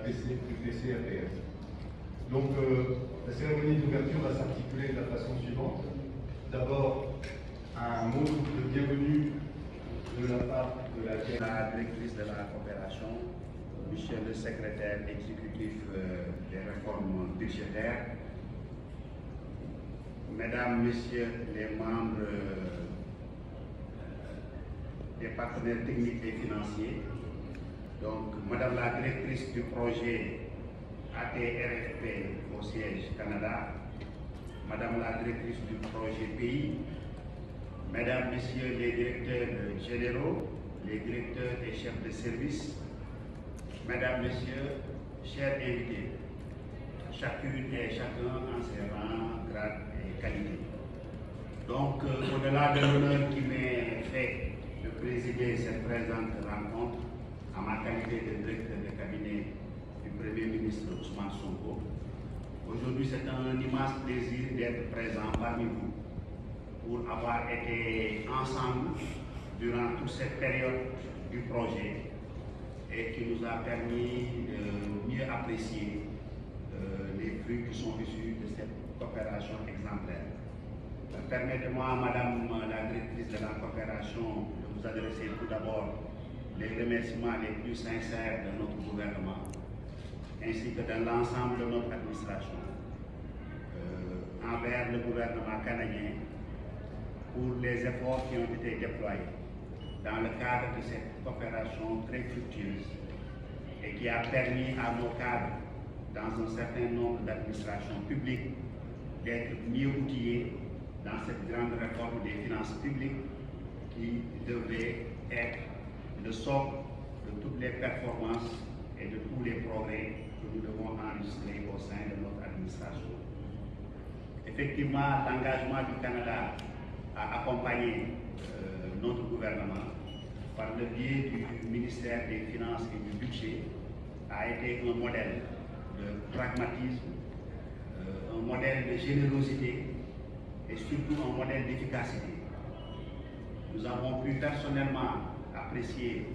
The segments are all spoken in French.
du PCRPF. Donc la cérémonie d'ouverture va s'articuler de la façon suivante. D'abord, un mot de bienvenue de la part de la directrice de la coopération, monsieur le secrétaire exécutif des réformes budgétaires, mesdames, messieurs les membres des partenaires techniques et financiers, donc madame la directrice du projet ATRFP au siège Canada, madame la directrice du projet pays, mesdames, messieurs les directeurs généraux, les directeurs et chefs de service, mesdames, messieurs, chers invités, chacune et chacun en ses rangs, grades et qualités. Donc, au-delà de l'honneur qui m'est fait de présider cette présente rencontre, à ma qualité de directeur de cabinet du Premier ministre Ousmane Sonko, aujourd'hui c'est un immense plaisir d'être présent parmi vous pour avoir été ensemble durant toute cette période du projet et qui nous a permis de mieux apprécier les fruits qui sont issus de cette coopération exemplaire. Permettez-moi, Madame la directrice de la coopération, de vous adresser tout d'abord les remerciements les plus sincères de notre gouvernement, ainsi que de l'ensemble de notre administration, envers le gouvernement canadien pour les efforts qui ont été déployés dans le cadre de cette coopération très fructueuse et qui a permis à nos cadres, dans un certain nombre d'administrations publiques, d'être mieux outillés dans cette grande réforme des finances publiques qui devait être le socle de toutes les performances et de tous les progrès que nous devons enregistrer au sein de notre administration. Effectivement, l'engagement du Canada à accompagner notre gouvernement par le biais du ministère des Finances et du Budget a été un modèle de pragmatisme, un modèle de générosité et surtout un modèle d'efficacité. Nous avons pu personnellement apprécier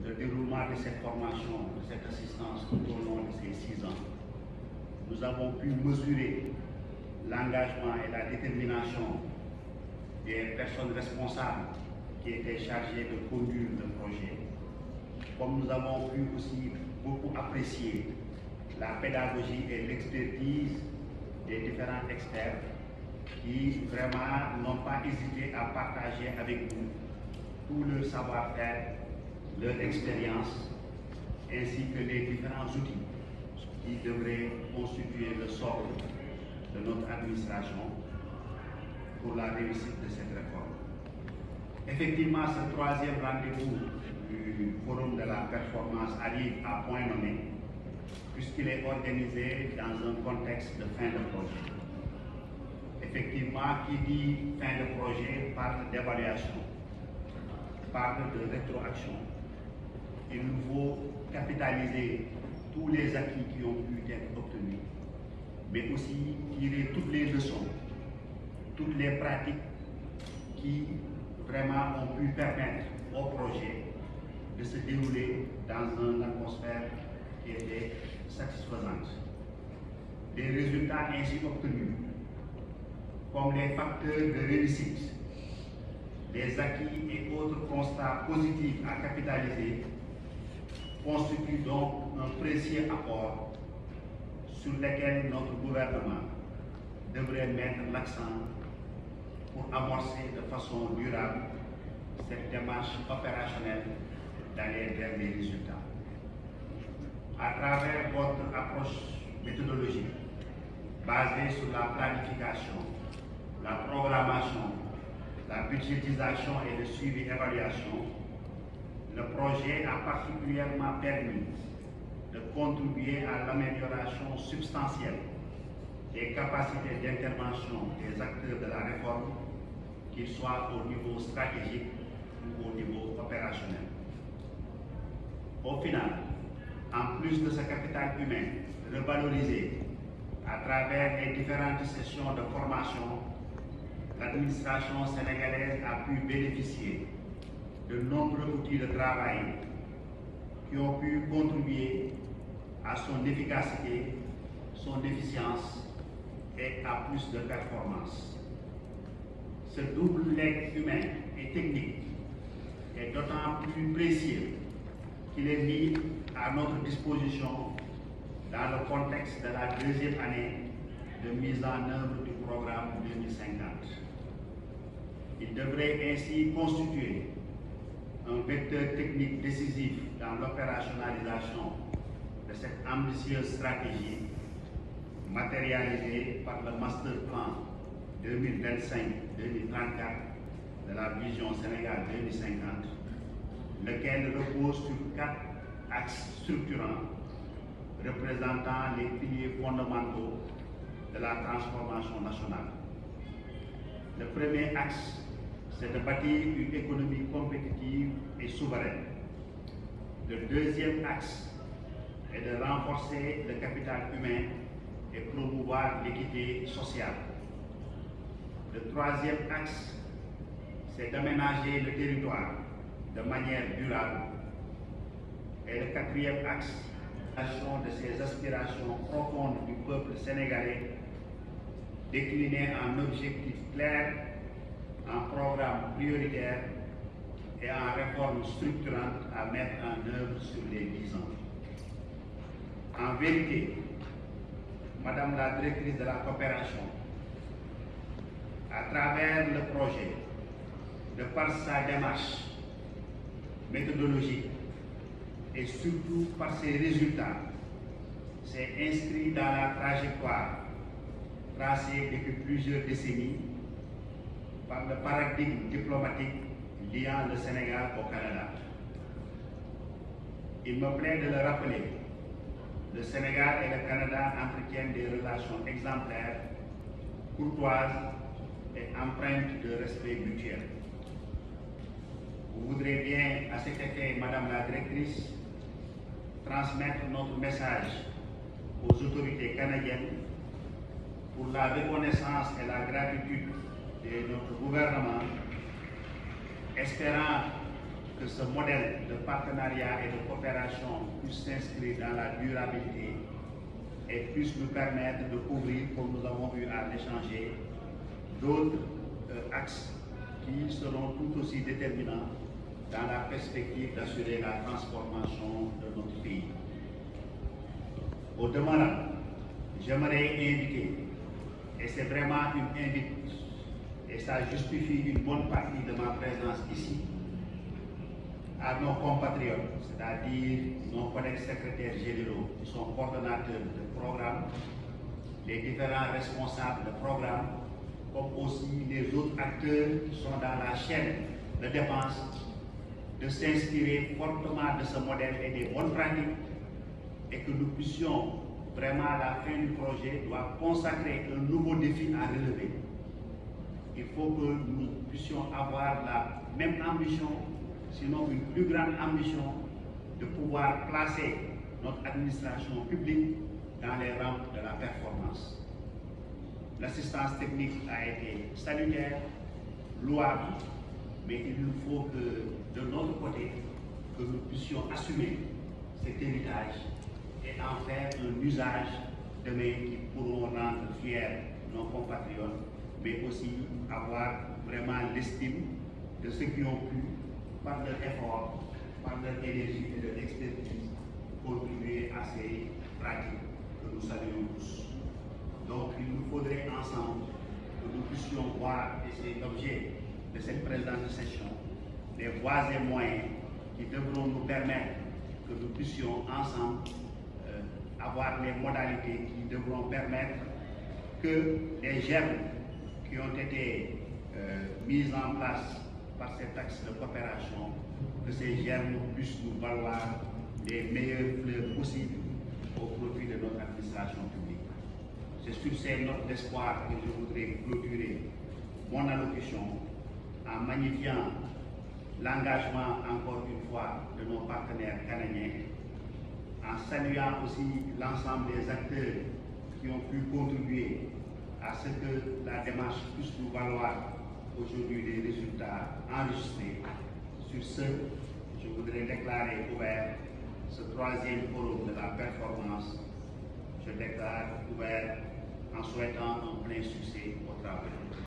le déroulement de cette formation, de cette assistance tout au long de ces 6 ans. Nous avons pu mesurer l'engagement et la détermination des personnes responsables qui étaient chargées de conduire le projet. Comme nous avons pu aussi beaucoup apprécier la pédagogie et l'expertise des différents experts qui vraiment n'ont pas hésité à partager avec nous tout leur savoir-faire, leur expérience, ainsi que les différents outils qui devraient constituer le socle de notre administration pour la réussite de cette réforme. Effectivement, ce troisième rendez-vous du Forum de la performance arrive à point nommé, puisqu'il est organisé dans un contexte de fin de projet. Effectivement, qui dit fin de projet parle d'évaluation, parle de rétroaction. Il nous faut capitaliser tous les acquis qui ont pu être obtenus, mais aussi tirer toutes les leçons, toutes les pratiques qui vraiment ont pu permettre au projet de se dérouler dans une atmosphère qui était satisfaisante. Les résultats ainsi obtenus, comme les facteurs de réussite, les acquis et autres constats positifs à capitaliser, constituent donc un précieux apport sur lequel notre gouvernement devrait mettre l'accent pour amorcer de façon durable cette démarche opérationnelle d'aller vers les résultats. À travers votre approche méthodologique basée sur la planification, la programmation, la budgétisation et le suivi-évaluation, le projet a particulièrement permis de contribuer à l'amélioration substantielle des capacités d'intervention des acteurs de la réforme, qu'ils soient au niveau stratégique ou au niveau opérationnel. Au final, en plus de ce capital humain revalorisé à travers les différentes sessions de formation, l'administration sénégalaise a pu bénéficier de nombreux outils de travail qui ont pu contribuer à son efficacité, son efficience et à plus de performance. Ce double legs humain et technique est d'autant plus précieux qu'il est mis à notre disposition dans le contexte de la deuxième année de mise en œuvre du programme 2050. Il devrait ainsi constituer un vecteur technique décisif dans l'opérationnalisation de cette ambitieuse stratégie matérialisée par le Master Plan 2025-2034 de la Vision Sénégal 2050, lequel repose sur 4 axes structurants représentant les piliers fondamentaux de la transformation nationale. Le premier axe, c'est de bâtir une économie compétitive et souveraine. Le deuxième axe est de renforcer le capital humain et promouvoir l'équité sociale. Le troisième axe, c'est d'aménager le territoire de manière durable. Et le quatrième axe, de ces aspirations profondes du peuple sénégalais, déclinées en objectifs clairs, en programmes prioritaires et en réformes structurantes à mettre en œuvre sur les 10 ans. En vérité, Madame la directrice de la coopération, à travers le projet, de par sa démarche méthodologique et surtout par ses résultats, s'est inscrit dans la trajectoire tracée depuis plusieurs décennies par le paradigme diplomatique liant le Sénégal au Canada. Il me plaît de le rappeler, le Sénégal et le Canada entretiennent des relations exemplaires, courtoises et empreintes de respect mutuel. Vous voudrez bien, à cet effet, Madame la directrice, transmettre notre message aux autorités canadiennes pour la reconnaissance et la gratitude de notre gouvernement, espérant que ce modèle de partenariat et de coopération puisse s'inscrire dans la durabilité et puisse nous permettre de couvrir, comme nous avons eu à l'échanger, d'autres axes qui seront tout aussi déterminants dans la perspective d'assurer la transformation de notre pays. Au demeurant, j'aimerais inviter, et c'est vraiment une invite, et ça justifie une bonne partie de ma présence ici, à nos compatriotes, c'est-à-dire nos collègues secrétaires généraux qui sont coordonnateurs de programme, les différents responsables de programme, comme aussi les autres acteurs qui sont dans la chaîne de dépenses, de s'inspirer fortement de ce modèle et des bonnes pratiques, et que nous puissions vraiment à la fin du projet doit consacrer un nouveau défi à relever. Il faut que nous puissions avoir la même ambition, sinon une plus grande ambition, de pouvoir placer notre administration publique dans les rangs de la performance. L'assistance technique a été salutaire, louable, mais il nous faut que, de notre côté, que nous puissions assumer cet héritage et en faire un usage demain qui pourront rendre fiers nos compatriotes, mais aussi avoir vraiment l'estime de ceux qui ont pu, par leur effort, par leur énergie et leur expertise, contribuer à ces pratiques que nous saluons tous. Donc il nous faudrait ensemble que nous puissions voir, et c'est l'objet de cette présente session, les voies et moyens qui devront nous permettre que nous puissions ensemble avoir les modalités qui devront permettre que les germes qui ont été mis en place par cet axe de coopération, que ces germes puissent nous valoir les meilleures fleurs possibles au profit de notre administration publique. C'est sur ces notes d'espoir que je voudrais clôturer mon allocution en magnifiant l'engagement, encore une fois, de nos partenaires canadiens, en saluant aussi l'ensemble des acteurs qui ont pu contribuer à ce que la démarche puisse nous valoir aujourd'hui des résultats enregistrés. Sur ce, je voudrais déclarer ouvert ce troisième forum de la performance, je déclare ouvert en souhaitant un plein succès au travail.